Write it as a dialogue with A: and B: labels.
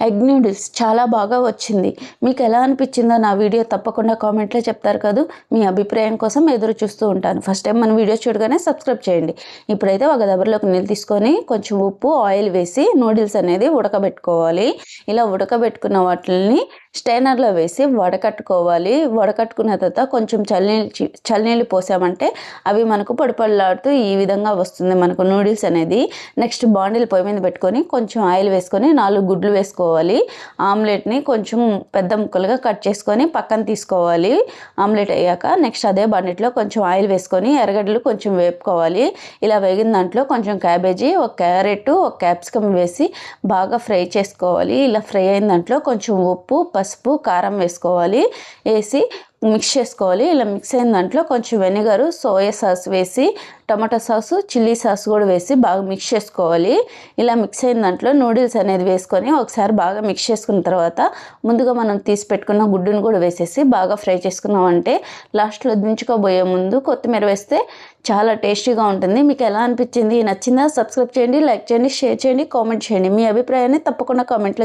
A: Egg noodles చాలా బాగా వచ్చింది. మీకు ఎలా అనిపించిందో నా వీడియో తప్పకుండా కామెంట్లో చెప్తారు కదా. మీ అభిప్రాయం కోసం ఎదురు చూస్తూ ఉంటాను. ఫస్ట్ టైం మన వీడియో చూడగానే సబ్స్క్రైబ్ చేయండి. ఇప్పుడైతే ఒక దబర్లోకి నీళ్ళు తీసుకొని కొంచెం ఉప్పు ఆయిల్ వేసి నూడిల్స్ అనేది ఉడకబెట్టుకోవాలి. ఇలా ఉడకబెట్టుకున్న వాటిని స్టైనర్లో వేసి వడకట్టుకోవాలి. వడకట్టుకున్న తర్వాత కొంచెం చల్లనీళ్ళు పోసామంటే అవి మనకు పొడిపొడిలాడుతూ ఈ విధంగా వస్తుంది మనకు నూడిల్స్ అనేది. నెక్స్ట్ బాండిల్ పొయ్యి మీద పెట్టుకొని కొంచెం ఆయిల్ వేసుకొని 4 గుడ్లు వేసుకోవాలి. ఆమ్లెట్ని కొంచెం పెద్ద ముక్కలుగా కట్ చేసుకొని పక్కన తీసుకోవాలి. ఆమ్లెట్ అయ్యాక నెక్స్ట్ అదే బాండిట్లో కొంచెం ఆయిల్ వేసుకొని ఎర్రగడ్డలు కొంచెం వేపుకోవాలి. ఇలా వేగిన దాంట్లో కొంచెం క్యాబేజీ, ఒక క్యారెట్, ఒక క్యాప్సికమ్ వేసి బాగా ఫ్రై చేసుకోవాలి. ఇలా ఫ్రై అయిన దాంట్లో కొంచెం ఉప్పు, పసుపు, కారం వేసుకోవాలి. వేసి మిక్స్ చేసుకోవాలి. ఇలా మిక్స్ అయిన దాంట్లో కొంచెం వెనిగరు, సోయా సాస్ వేసి టమాటా సాసు, చిల్లీ సాస్ కూడా వేసి బాగా మిక్స్ చేసుకోవాలి. ఇలా మిక్స్ అయిన దాంట్లో నూడిల్స్ అనేది వేసుకొని ఒకసారి బాగా మిక్స్ చేసుకున్న తర్వాత ముందుగా మనం తీసి పెట్టుకున్న గుడ్డును కూడా వేసేసి బాగా ఫ్రై చేసుకున్నామంటే లాస్ట్లో దించుకోబోయే ముందు కొత్తిమీర వేస్తే చాలా టేస్టీగా ఉంటుంది. మీకు ఎలా అనిపించింది? నచ్చిందా? సబ్స్క్రైబ్ చేయండి, లైక్ చేయండి, షేర్ చేయండి, కామెంట్ చేయండి. మీ అభిప్రాయాన్ని తప్పకుండా కామెంట్లో